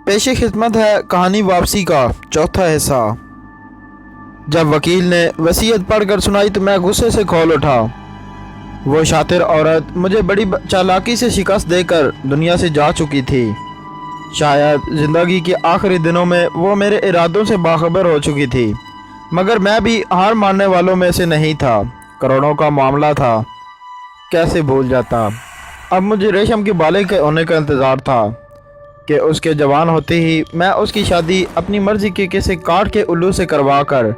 पेश खिदमत है कहानी वापसी का चौथा हिस्सा। जब वकील ने वसीयत पढ़कर सुनाई तो मैं गुस्से से खोल उठा। वो शातिर औरत मुझे बड़ी चालाकी से शिकस्त देकर दुनिया से जा चुकी थी। शायद ज़िंदगी के आखिरी दिनों में वो मेरे इरादों से बाखबर हो चुकी थी, मगर मैं भी हार मानने वालों में से नहीं था। करोड़ों का मामला था, कैसे भूल जाता। अब मुझे रेशम के बाले के होने का इंतज़ार था कि उसके जवान होते ही मैं उसकी शादी अपनी मर्ज़ी के किसी काट के उल्लू से करवा कर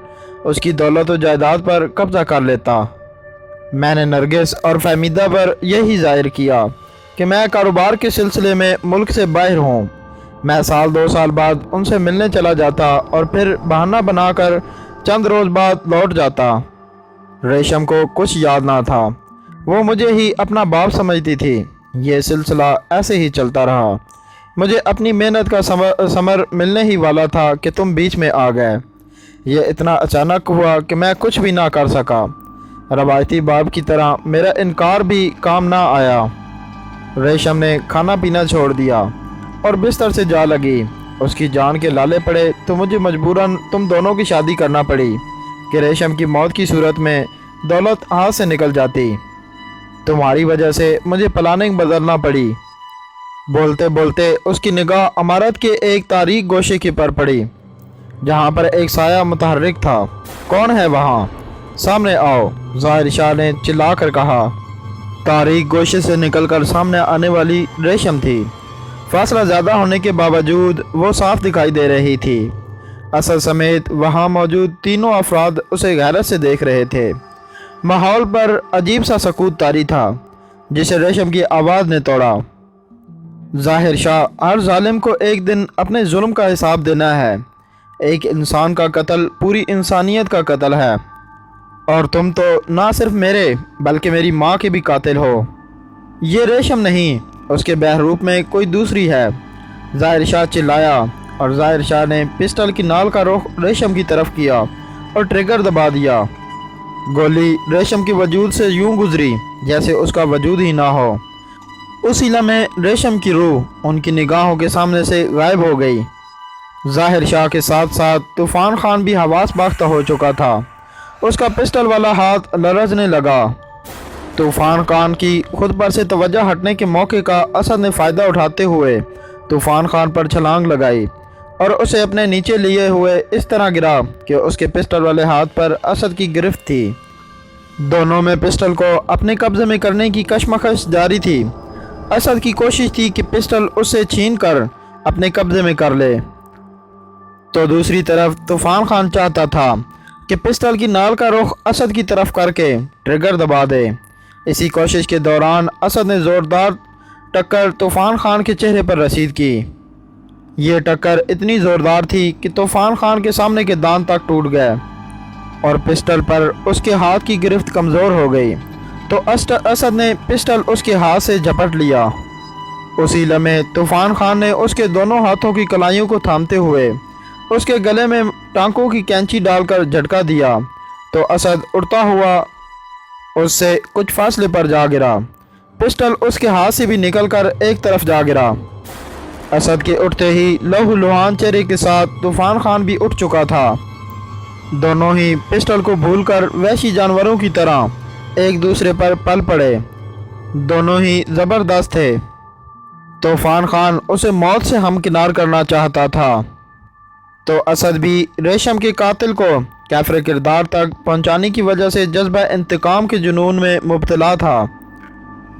उसकी दौलत और जायदाद पर कब्ज़ा कर लेता। मैंने नरगिस और फहमीदा पर यही ज़ाहिर किया कि मैं कारोबार के सिलसिले में मुल्क से बाहर हूँ। मैं साल 2 साल बाद उनसे मिलने चला जाता और फिर बहाना बनाकर चंद रोज़ बाद लौट जाता। रेशम को कुछ याद ना था, वो मुझे ही अपना बाप समझती थी। ये सिलसिला ऐसे ही चलता रहा। मुझे अपनी मेहनत का समर मिलने ही वाला था कि तुम बीच में आ गए। ये इतना अचानक हुआ कि मैं कुछ भी ना कर सका। रवायती बाप की तरह मेरा इनकार भी काम ना आया। रेशम ने खाना पीना छोड़ दिया और बिस्तर से जा लगी। उसकी जान के लाले पड़े तो मुझे मजबूरन तुम दोनों की शादी करना पड़ी कि रेशम की मौत की सूरत में दौलत हाथ से निकल जाती। तुम्हारी वजह से मुझे प्लानिंग बदलना पड़ी। बोलते बोलते उसकी निगाह इमारत के एक तारीक गोशे की पर पड़ी, जहाँ पर एक साया मुतहर्रिक था। कौन है वहाँ? सामने आओ, ज़ाहिर शाह ने चिल्ला कर कहा। तारीक गोशे से निकलकर सामने आने वाली रेशम थी। फासला ज़्यादा होने के बावजूद वो साफ दिखाई दे रही थी। असद समेत वहाँ मौजूद तीनों अफराद उसे गैरत से देख रहे थे। माहौल पर अजीब सा सकूत तारी था, जिसे रेशम की आवाज़ ने तोड़ा। ज़ाहिर शाह, हर जालिम को एक दिन अपने जुल्म का हिसाब देना है। एक इंसान का कत्ल पूरी इंसानियत का कत्ल है, और तुम तो ना सिर्फ मेरे बल्कि मेरी माँ के भी कातिल हो। ये रेशम नहीं, उसके बहरूप में कोई दूसरी है। ज़ाहिर शाह चिल्लाया और ज़ाहिर शाह ने पिस्टल की नाल का रुख रेशम की तरफ किया और ट्रिगर दबा दिया। गोली रेशम के वजूद से यूं गुजरी जैसे उसका वजूद ही ना हो। उसी लम्हे रेशम की रूह उनकी निगाहों के सामने से गायब हो गई। ज़ाहिर शाह के साथ साथ तूफ़ान खान भी हवास बाख्ता हो चुका था। उसका पिस्टल वाला हाथ लरजने लगा। तूफ़ान खान की खुद पर से तवज्जो हटने के मौके का असद ने फ़ायदा उठाते हुए तूफ़ान खान पर छलांग लगाई और उसे अपने नीचे लिए हुए इस तरह गिरा कि उसके पिस्टल वाले हाथ पर असद की गिरफ्त थी। दोनों में पिस्टल को अपने कब्ज़े में करने की कशमकश जारी थी। असद की कोशिश थी कि पिस्टल उससे छीन कर अपने कब्ज़े में कर ले, तो दूसरी तरफ तूफ़ान खान चाहता था कि पिस्टल की नाल का रुख असद की तरफ करके ट्रिगर दबा दे। इसी कोशिश के दौरान असद ने ज़ोरदार टक्कर तूफ़ान खान के चेहरे पर रसीद की। ये टक्कर इतनी ज़ोरदार थी कि तूफ़ान खान के सामने के दांत तक टूट गए और पिस्टल पर उसके हाथ की गिरफ्त कमज़ोर हो गई। तो असद ने पिस्टल उसके हाथ से झपट लिया। उसी लम्हे तूफ़ान खान ने उसके दोनों हाथों की कलाइयों को थामते हुए उसके गले में टांकों की कैंची डालकर झटका दिया, तो असद उड़ता हुआ उससे कुछ फासले पर जा गिरा। पिस्टल उसके हाथ से भी निकलकर एक तरफ जा गिरा। असद के उठते ही लहू लुहान चेहरे के साथ तूफ़ान खान भी उठ चुका था। दोनों ही पिस्टल को भूलकर वहशी जानवरों की तरह एक दूसरे पर पल पड़े। दोनों ही ज़बरदस्त थे। तूफ़ान खान उसे मौत से हमकिनार करना चाहता था, तो असद भी रेशम के कातिल को काफिर किरदार तक पहुंचाने की वजह से जज्बा इंतकाम के जुनून में मुब्तला था।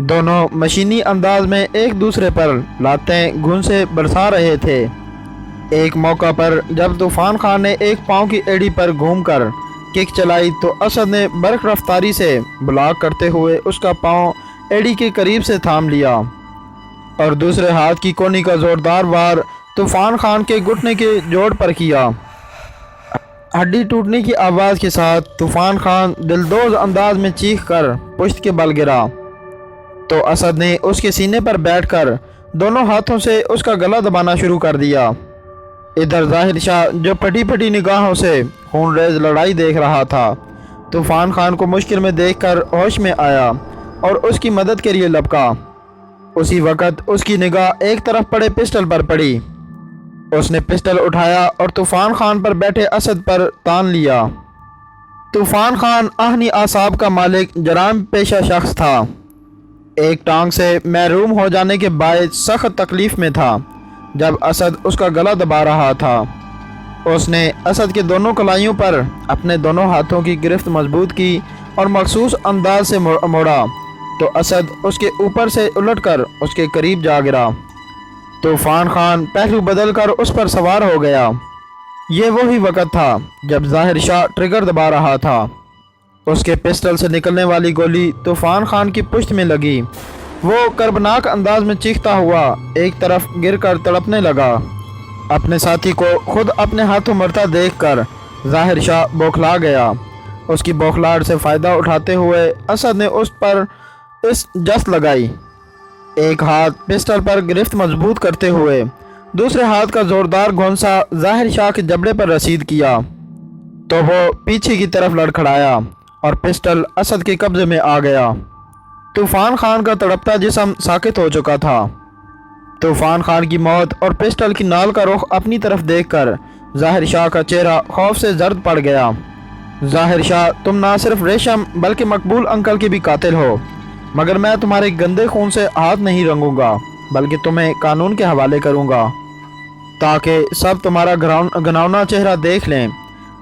दोनों मशीनी अंदाज में एक दूसरे पर लातें घूंसे बरसा रहे थे। एक मौका पर जब तूफ़ान खान ने एक पाँव की एड़ी पर घूमकर किक चलाई तो असद ने बरक रफ्तारी से ब्लॉक करते हुए उसका पाँव एड़ी के करीब से थाम लिया और दूसरे हाथ की कोनी का ज़ोरदार वार तूफ़ान खान के घुटने के जोड़ पर किया। हड्डी टूटने की आवाज़ के साथ तूफ़ान खान दिलदोज़ अंदाज में चीख कर पुश्त के बल गिरा, तो असद ने उसके सीने पर बैठकर दोनों हाथों से उसका गला दबाना शुरू कर दिया। इधर ज़ाहिर शाह जो फटी फटी निगाहों से खूनरेज़ लड़ाई देख रहा था, तूफ़ान खान को मुश्किल में देखकर होश में आया और उसकी मदद के लिए लपका। उसी वक़्त उसकी निगाह एक तरफ पड़े पिस्टल पर पड़ी। उसने पिस्टल उठाया और तूफ़ान खान पर बैठे असद पर तान लिया। तूफ़ान खान आहनी आसाब का मालिक जराम पेशा शख्स था। एक टांग से महरूम हो जाने के बायस सख्त तकलीफ़ में था जब असद उसका गला दबा रहा था। उसने असद के दोनों कलाइयों पर अपने दोनों हाथों की गिरफ्त मजबूत की और मखसूस अंदाज से मोड़ा तो असद उसके ऊपर से उलटकर उसके करीब जा गिरा। तूफ़ान खान पहलू बदल कर उस पर सवार हो गया। ये वही वक़्त था जब ज़ाहिर शाह ट्रिगर दबा रहा था। उसके पिस्टल से निकलने वाली गोली तूफ़ान खान की पुश्त में लगी। वो कर्बनाक अंदाज में चीखता हुआ एक तरफ गिरकर तड़पने लगा। अपने साथी को खुद अपने हाथों मरता देखकर ज़ाहिर शाह बौखला गया। उसकी बौखलाहट से फ़ायदा उठाते हुए असद ने उस पर इस जस्त लगाई। एक हाथ पिस्टल पर गिरफ्त मजबूत करते हुए दूसरे हाथ का ज़ोरदार घोंसा ज़ाहिर शाह के जबड़े पर रसीद किया तो वो पीछे की तरफ लड़खड़ाया और पिस्टल असद के कब्ज़े में आ गया। तूफ़ान खान का तड़पता जिस्म साकित हो चुका था। तूफ़ान खान की मौत और पिस्टल की नाल का रुख अपनी तरफ देखकर ज़ाहिर शाह का चेहरा खौफ से जर्द पड़ गया। ज़ाहिर शाह, तुम ना सिर्फ रेशम बल्कि मकबूल अंकल के भी कातिल हो, मगर मैं तुम्हारे गंदे खून से हाथ नहीं रंगूंगा बल्कि तुम्हें कानून के हवाले करूंगा ताकि सब तुम्हारा घिनौना चेहरा देख लें।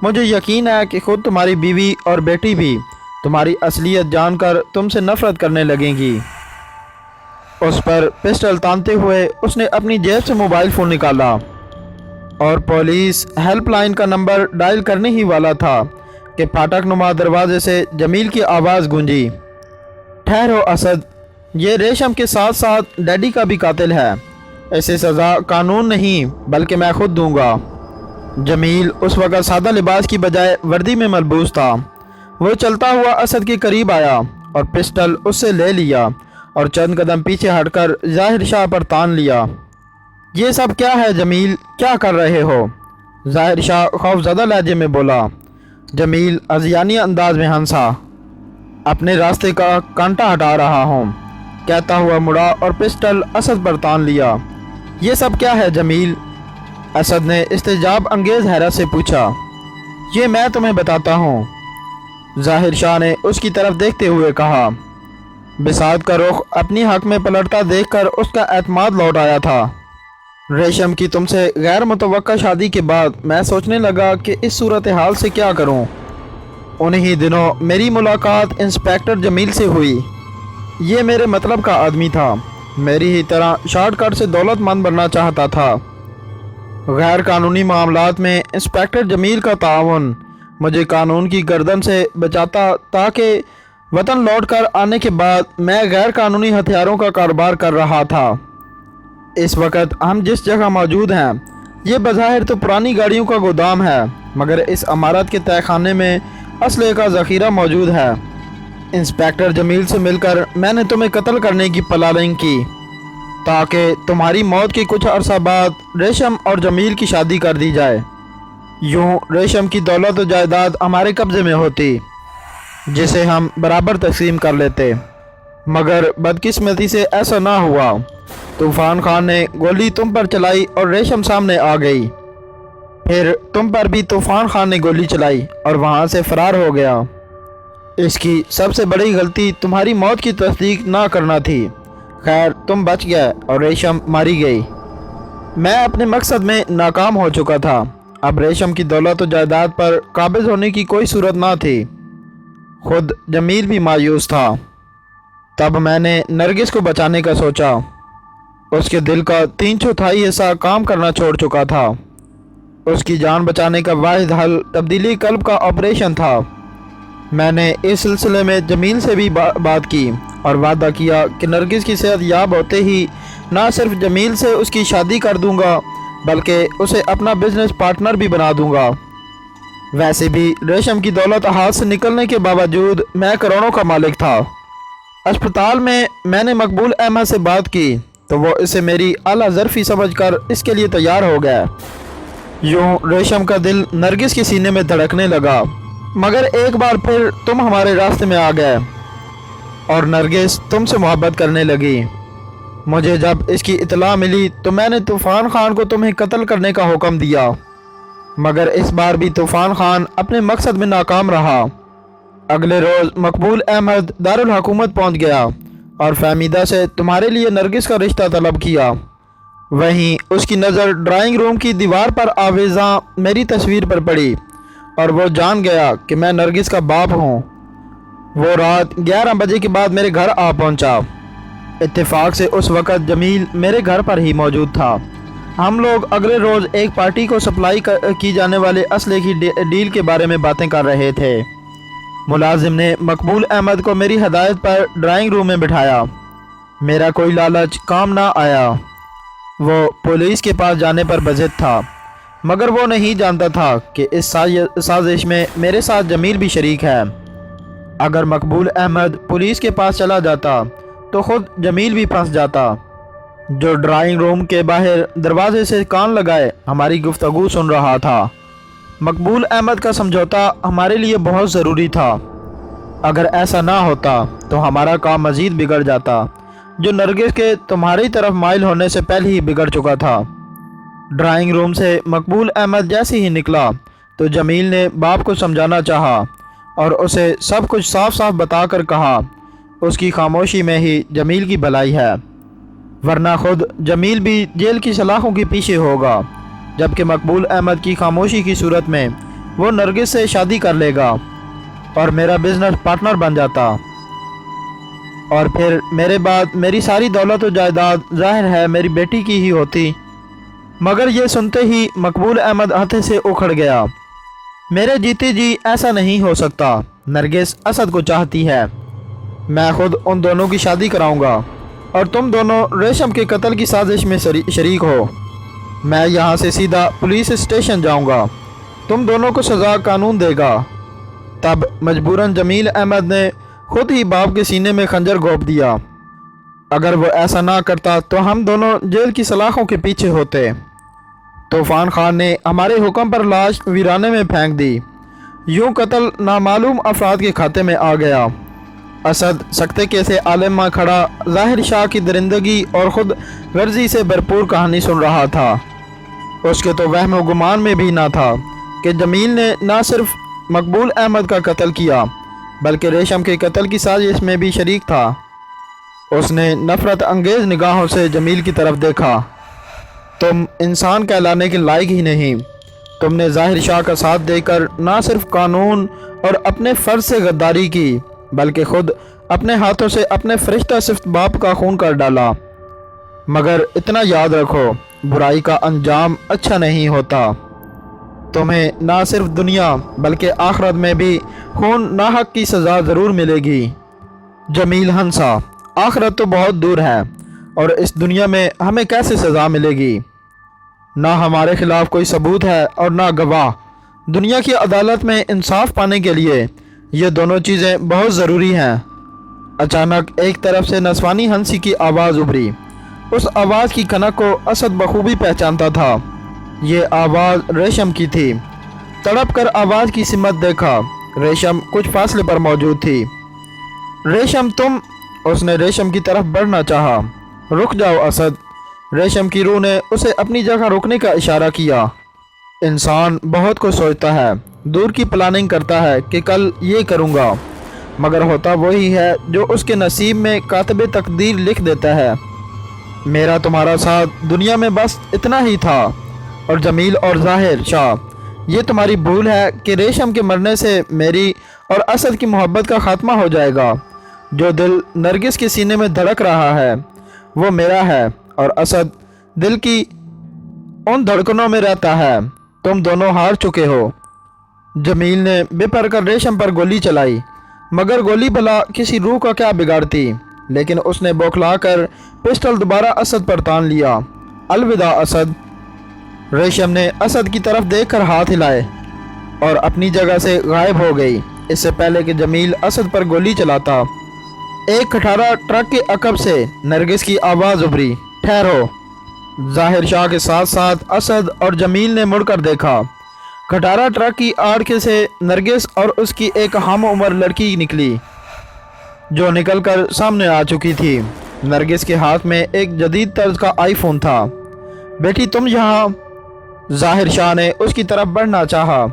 मुझे यकीन है कि खुद तुम्हारी बीवी और बेटी भी तुम्हारी असलियत जानकर तुमसे नफरत करने लगेंगी। उस पर पिस्टल तानते हुए उसने अपनी जेब से मोबाइल फ़ोन निकाला और पुलिस हेल्पलाइन का नंबर डायल करने ही वाला था कि फाटक नुमा दरवाजे से जमील की आवाज़ गूंजी। ठहरो असद, ये रेशम के साथ साथ डैडी का भी कातिल है। ऐसे सज़ा कानून नहीं बल्कि मैं खुद दूंगा। जमील उस वक़्त सादा लिबास की बजाय वर्दी में मलबूस था। वो चलता हुआ असद के करीब आया और पिस्टल उससे ले लिया और चंद कदम पीछे हटकर ज़ाहिर शाह पर तान लिया। ये सब क्या है जमील, क्या कर रहे हो? ज़ाहिर शाह खौफज़दा लहजे में बोला। जमील अज़ियानी अंदाज में हंसा। अपने रास्ते का कांटा हटा रहा हूँ, कहता हुआ मुड़ा और पिस्टल असद पर तान लिया। ये सब क्या है जमील? असद ने इस्तेजाब अंगेज़ हैरत से पूछा। ये मैं तुम्हें बताता हूँ, ज़ाहिर शाह ने उसकी तरफ देखते हुए कहा। बिसात का रुख अपनी हक में पलटता देखकर उसका एतमाद लौट आया था। रेशम की तुमसे गैर मुतवक्का शादी के बाद मैं सोचने लगा कि इस सूरत हाल से क्या करूं। उन्हीं दिनों मेरी मुलाकात इंस्पेक्टर जमील से हुई। ये मेरे मतलब का आदमी था, मेरी ही तरह शॉर्टकट से दौलतमंद बनना चाहता था। गैर कानूनी मामलात में इंस्पेक्टर जमील का ताउन मुझे कानून की गर्दन से बचाता ताकि वतन लौट कर आने के बाद मैं गैर कानूनी हथियारों का कारोबार कर रहा था। इस वक्त हम जिस जगह मौजूद हैं ये बज़ाहिर तो पुरानी गाड़ियों का गोदाम है, मगर इस इमारत के तहखाने में असले का ज़ख़ीरा मौजूद है। इंस्पेक्टर जमील से मिलकर मैंने तुम्हें कत्ल करने की प्लानिंग की ताकि तुम्हारी मौत के कुछ अरसा बाद रेशम और जमील की शादी कर दी जाए। यूँ रेशम की दौलत और जायदाद हमारे कब्ज़े में होती जिसे हम बराबर तकसीम कर लेते, मगर बदकिस्मती से ऐसा ना हुआ। तूफ़ान खान ने गोली तुम पर चलाई और रेशम सामने आ गई। फिर तुम पर भी तूफ़ान खान ने गोली चलाई और वहाँ से फ़रार हो गया। इसकी सबसे बड़ी गलती तुम्हारी मौत की तस्दीक ना करना थी। खैर तुम बच गए और रेशम मारी गई। मैं अपने मकसद में नाकाम हो चुका था। अब रेशम की दौलत और जायदाद पर काबिज होने की कोई सूरत ना थी। खुद जमील भी मायूस था। तब मैंने नरगिस को बचाने का सोचा। उसके दिल का 3/4 हिस्सा काम करना छोड़ चुका था। उसकी जान बचाने का वाहिद हल तब्दीली कल्ब का ऑपरेशन था। मैंने इस सिलसिले में जमील से भी बात की और वादा किया कि नरगिस की सेहत याब होते ही ना सिर्फ जमील से उसकी शादी कर दूंगा बल्कि उसे अपना बिजनेस पार्टनर भी बना दूंगा। वैसे भी रेशम की दौलत हाथ से निकलने के बावजूद मैं करोड़ों का मालिक था। अस्पताल में मैंने मकबूल अहमद से बात की तो वो इसे मेरी आला ज़र्फ़ी समझकर इसके लिए तैयार हो गया। यूँ रेशम का दिल नरगिस के सीने में धड़कने लगा, मगर एक बार फिर तुम हमारे रास्ते में आ गए और नरगिस तुमसे मोहब्बत करने लगी। मुझे जब इसकी इतला मिली तो मैंने तूफ़ान खान को तुम्हें कत्ल करने का हुक्म दिया, मगर इस बार भी तूफ़ान खान अपने मकसद में नाकाम रहा। अगले रोज़ मकबूल अहमद दारुल हुकूमत पहुँच गया और फहमीदा से तुम्हारे लिए नरगिस का रिश्ता तलब किया। वहीं उसकी नज़र ड्राइंग रूम की दीवार पर आवेज़ा मेरी तस्वीर पर पड़ी और वो जान गया कि मैं नरगिस का बाप हूँ। वो रात 11 बजे के बाद मेरे घर आ पहुँचा। इत्तेफाक से उस वक़्त जमील मेरे घर पर ही मौजूद था। हम लोग अगले रोज़ एक पार्टी को सप्लाई की जाने वाले असले की डील के बारे में बातें कर रहे थे। मुलाजिम ने मकबूल अहमद को मेरी हदायत पर ड्राइंग रूम में बिठाया। मेरा कोई लालच काम ना आया। वो पुलिस के पास जाने पर बज़िद था, मगर वो नहीं जानता था कि इस साजिश में मेरे साथ जमील भी शरीक है। अगर मकबूल अहमद पुलिस के पास चला जाता तो ख़ुद जमील भी फंस जाता, जो ड्राइंग रूम के बाहर दरवाजे से कान लगाए हमारी गुफ्तगू सुन रहा था। मकबूल अहमद का समझौता हमारे लिए बहुत ज़रूरी था। अगर ऐसा ना होता तो हमारा काम मज़ीद बिगड़ जाता, जो नरगिस के तुम्हारी तरफ माइल होने से पहले ही बिगड़ चुका था। ड्राइंग रूम से मकबूल अहमद जैसे ही निकला तो जमील ने बाप को समझाना चाहा और उसे सब कुछ साफ साफ बताकर कहा, उसकी खामोशी में ही जमील की भलाई है, वरना खुद जमील भी जेल की सलाखों के पीछे होगा, जबकि मकबूल अहमद की खामोशी की सूरत में वो नरगिस से शादी कर लेगा और मेरा बिजनेस पार्टनर बन जाता, और फिर मेरे बाद मेरी सारी दौलत और जायदाद जाहिर है मेरी बेटी की ही होती। मगर ये सुनते ही मकबूल अहमद हाथे से उखड़ गया। मेरे जीते जी ऐसा नहीं हो सकता। नरगिस असद को चाहती है। मैं खुद उन दोनों की शादी कराऊंगा और तुम दोनों रेशम के कत्ल की साजिश में शरीक हो। मैं यहाँ से सीधा पुलिस स्टेशन जाऊंगा। तुम दोनों को सज़ा कानून देगा। तब मजबूरन जमील अहमद ने खुद ही बाप के सीने में खंजर घोंप दिया। अगर वो ऐसा ना करता तो हम दोनों जेल की सलाखों के पीछे होते। तूफ़ान खान ने हमारे हुक्म पर लाश वीराने में फेंक दी। यूं कत्ल नामालूम अफराद के खाते में आ गया। असद सख्ते कैसे आलम में खड़ा ज़ाहिर शाह की दरिंदगी और ख़ुद गर्जी से भरपूर कहानी सुन रहा था। उसके तो वहम गुमान में भी ना था कि जमील ने ना सिर्फ मकबूल अहमद का कत्ल किया बल्कि रेशम के कत्ल की साजिश में भी शरीक था। उसने नफ़रत अंगेज़ निगाहों से जमील की तरफ देखा। तुम इंसान कहलाने के लायक ही नहीं। तुमने ज़ाहिर शाह का साथ देकर ना सिर्फ कानून और अपने फ़र्ज से गद्दारी की बल्कि ख़ुद अपने हाथों से अपने फरिश्ता सिफ्त बाप का खून कर डाला। मगर इतना याद रखो, बुराई का अंजाम अच्छा नहीं होता। तुम्हें ना सिर्फ दुनिया बल्कि आखिरत में भी खून नाहक की सज़ा ज़रूर मिलेगी। जमील हंसा। आखिरत तो बहुत दूर है और इस दुनिया में हमें कैसे सज़ा मिलेगी? ना हमारे खिलाफ कोई सबूत है और ना गवाह। दुनिया की अदालत में इंसाफ पाने के लिए ये दोनों चीज़ें बहुत ज़रूरी हैं। अचानक एक तरफ से नस्वानी हंसी की आवाज़ उभरी। उस आवाज़ की खनक को असद बखूबी पहचानता था। ये आवाज़ रेशम की थी। तड़प कर आवाज़ की सिमत देखा। रेशम कुछ फासले पर मौजूद थी। रेशम तुम। उसने रेशम की तरफ बढ़ना चाहा। रुक जाओ असद। रेशम की रूह ने उसे अपनी जगह रुकने का इशारा किया। इंसान बहुत कुछ सोचता है, दूर की प्लानिंग करता है कि कल ये करूँगा, मगर होता वही है जो उसके नसीब में कातिब तकदीर लिख देता है। मेरा तुम्हारा साथ दुनिया में बस इतना ही था। और जमील और ज़ाहिर शाह, ये तुम्हारी भूल है कि रेशम के मरने से मेरी और असद की मोहब्बत का ख़ात्मा हो जाएगा। जो दिल नरगिस के सीने में धड़क रहा है वो मेरा है और असद दिल की उन धड़कनों में रहता है। तुम दोनों हार चुके हो। जमील ने बेपर कर रेशम पर गोली चलाई, मगर गोली भला किसी रूह का क्या बिगाड़ती। लेकिन उसने बौखला कर पिस्टल दोबारा असद पर तान लिया। अलविदा असद। रेशम ने असद की तरफ देखकर हाथ हिलाए और अपनी जगह से गायब हो गई। इससे पहले कि जमील असद पर गोली चलाता, एक खटारा ट्रक के अकब से नरगिस की आवाज़ उभरी, ठहरो। ज़ाहिर शाह के साथ साथ असद और जमील ने मुड़कर देखा। खटारा ट्रक की आड़ के से नरगिस और उसकी एक हम उम्र लड़की निकली, जो निकलकर सामने आ चुकी थी। नरगिस के हाथ में एक जदीद तर्ज का आईफोन था। बेटी तुम यहाँ। ज़ाहिर शाह ने उसकी तरफ बढ़ना चाहा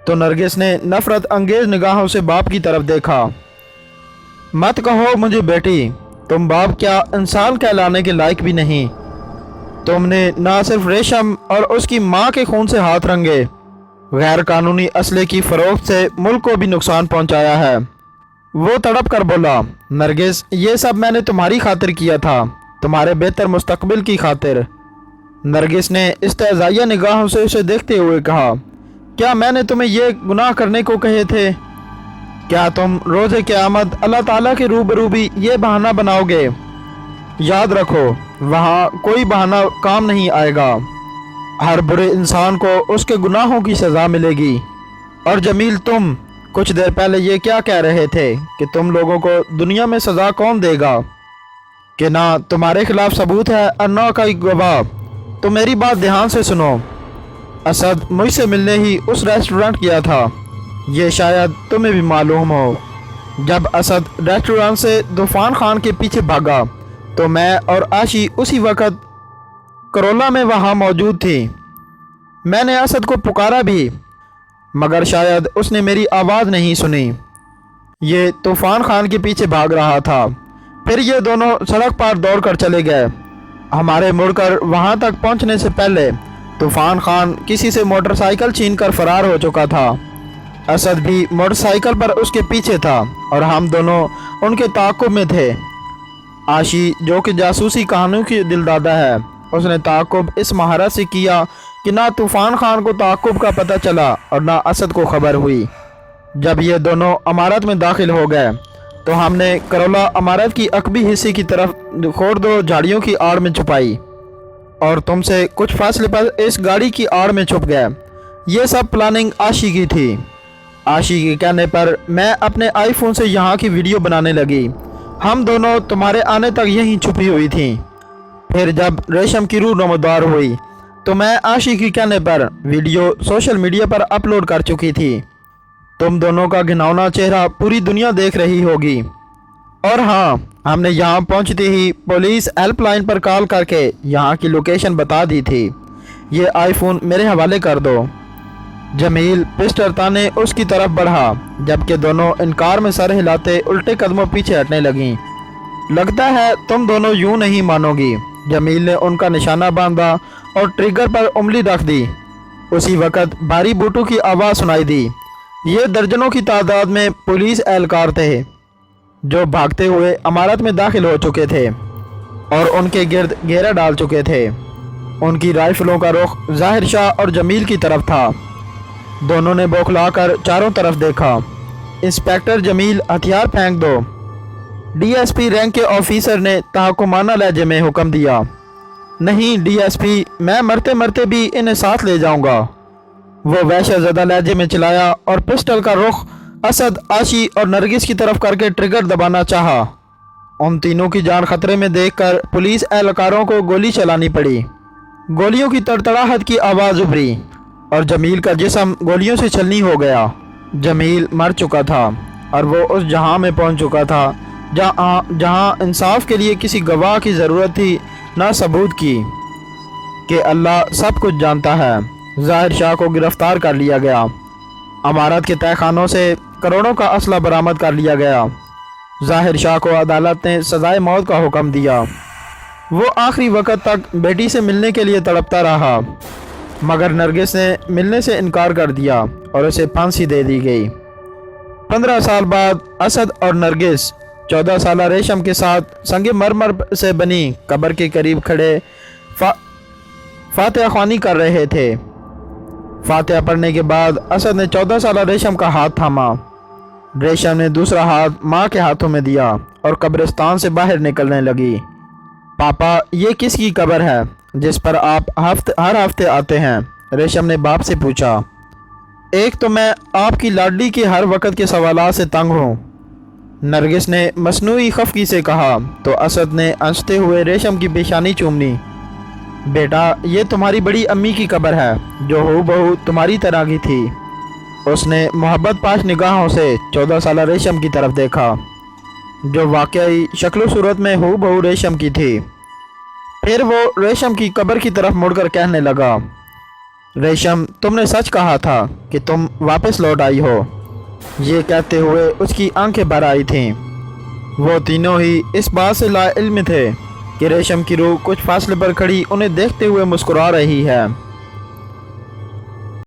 तो नरगिस ने नफरत अंगेज निगाहों से बाप की तरफ देखा। मत कहो मुझे बेटी, तुम बाप क्या इंसान कहलाने के लायक भी नहीं। तुमने ना सिर्फ रेशम और उसकी माँ के खून से हाथ रंगे, गैर कानूनी असले की फरोख्त से मुल्क को भी नुकसान पहुँचाया है। वो तड़प कर बोला, नरगिस ये सब मैंने तुम्हारी खातिर किया था, तुम्हारे बेहतर मुस्तकबिल की खातिर। नरगिस ने इस्तेज़ाइया निगाहों से उसे देखते हुए कहा, क्या मैंने तुम्हें ये गुनाह करने को कहे थे? क्या तुम रोज़े क़यामत अल्लाह ताला के रूबरू भी ये बहाना बनाओगे? याद रखो, वहाँ कोई बहाना काम नहीं आएगा। हर बुरे इंसान को उसके गुनाहों की सज़ा मिलेगी। और जमील तुम कुछ देर पहले ये क्या कह रहे थे कि तुम लोगों को दुनिया में सज़ा कौन देगा, कि ना तुम्हारे खिलाफ सबूत है और ना कोई गवाह। तो मेरी बात ध्यान से सुनो। असद मुझसे मिलने ही उस रेस्टोरेंट गया था, ये शायद तुम्हें भी मालूम हो। जब असद रेस्टोरेंट से तूफ़ान खान के पीछे भागा तो मैं और आशी उसी वक़्त करोला में वहाँ मौजूद थी। मैंने असद को पुकारा भी, मगर शायद उसने मेरी आवाज़ नहीं सुनी। ये तूफ़ान खान के पीछे भाग रहा था। फिर ये दोनों सड़क पर दौड़ कर चले गए। हमारे मुड़कर वहाँ तक पहुँचने से पहले तूफ़ान खान किसी से मोटरसाइकिल छीनकर फरार हो चुका था। असद भी मोटरसाइकिल पर उसके पीछे था और हम दोनों उनके ताक़ुब में थे। आशी जो कि जासूसी कहानियों की दिलदादा है, उसने ताक़ुब इस महारत से किया कि ना तूफ़ान खान को ताक़ुब का पता चला और ना असद को खबर हुई। जब ये दोनों इमारत में दाखिल हो गए तो हमने करोला इमारत की अकबी हिस्से की तरफ खोर झाड़ियों की आड़ में छुपाई और तुमसे कुछ फासले पर इस गाड़ी की आड़ में छुप गए। ये सब प्लानिंग आशी की थी। आशी के कहने पर मैं अपने आईफोन से यहाँ की वीडियो बनाने लगी। हम दोनों तुम्हारे आने तक यहीं छुपी हुई थी। फिर जब रेशम की रूह नमदार हुई तो मैं आशी के कहने पर वीडियो सोशल मीडिया पर अपलोड कर चुकी थी। तुम दोनों का घिनौना चेहरा पूरी दुनिया देख रही होगी। और हाँ, हमने यहाँ पहुँचते ही पुलिस हेल्पलाइन पर कॉल करके यहाँ की लोकेशन बता दी थी। ये आईफोन मेरे हवाले कर दो। जमील पिस्टल ताने उसकी तरफ बढ़ा, जबकि दोनों इनकार में सर हिलाते उल्टे कदमों पीछे हटने लगीं। लगता है तुम दोनों यूं नहीं मानोगी। जमील ने उनका निशाना बांधा और ट्रिगर पर उंगली रख दी। उसी वक़्त भारी बूटों की आवाज़ सुनाई दी। ये दर्जनों की तादाद में पुलिस एहलकार थे जो भागते हुए इमारत में दाखिल हो चुके थे और उनके गिर्द घेरा डाल चुके थे। उनकी राइफलों का रुख ज़ाहिर शाह और जमील की तरफ था। दोनों ने बौखलाकर चारों तरफ देखा। इंस्पेक्टर जमील, हथियार फेंक दो। डीएसपी रैंक के ऑफिसर ने तहकुमाना लहजे में हुक्म दिया। नहीं डीएसपी, मैं मरते मरते भी इन्हें साथ ले जाऊंगा। वो वहशतज़दा लहजे में चिल्लाया और पिस्टल का रुख असद, आशी और नरगिस की तरफ करके ट्रिगर दबाना चाहा। उन तीनों की जान खतरे में देखकर पुलिस एहलकारों को गोली चलानी पड़ी। गोलियों की तड़तड़ाहट की आवाज़ उभरी और जमील का जिस्म गोलियों से छलनी हो गया। जमील मर चुका था और वो उस जहां में पहुंच चुका था जहां इंसाफ के लिए किसी गवाह की ज़रूरत थी, ना सबूत की। कि अल्लाह सब कुछ जानता है। ज़ाहिर शाह को गिरफ्तार कर लिया गया। इमारत के तहखानों से करोड़ों का असला बरामद कर लिया गया। ज़ाहिर शाह को अदालत ने सज़ाए मौत का हुक्म दिया। वो आखिरी वक़्त तक बेटी से मिलने के लिए तड़पता रहा, मगर नरगिस ने मिलने से इनकार कर दिया और उसे फांसी दे दी गई। 15 साल बाद असद और नरगिस 14 साल रेशम के साथ संगे मरमर से बनी कब्र के करीब खड़े फातिहा ख्वानी कर रहे थे। फातिहा पढ़ने के बाद असद ने 14 साल रेशम का हाथ थामा। रेशम ने दूसरा हाथ माँ के हाथों में दिया और कब्रिस्तान से बाहर निकलने लगी। पापा, ये किसकी कब्र है जिस पर आप हर हफ्ते आते हैं? रेशम ने बाप से पूछा। एक तो मैं आपकी लाडली के हर वक्त के सवालात से तंग हूँ, नरगिस ने मसनूई खफकी से कहा। तो असद ने हंसते हुए रेशम की पेशानी चूमनी। बेटा, ये तुम्हारी बड़ी अम्मी की कब्र है जो हूबहू तुम्हारी तरह की थी। उसने मोहब्बत पाश निगाहों से 14 साल रेशम की तरफ देखा। जो वाकई शक्ल सूरत में हूबहू बहू रेशम की थी। फिर वो रेशम की कब्र की तरफ मुड़कर कहने लगा, रेशम, तुमने सच कहा था कि तुम वापस लौट आई हो। ये कहते हुए उसकी आंखें भर आई थीं। वो तीनों ही इस बात से लाइल्म थे कि रेशम की रूह कुछ फासले पर खड़ी उन्हें देखते हुए मुस्कुरा रही है।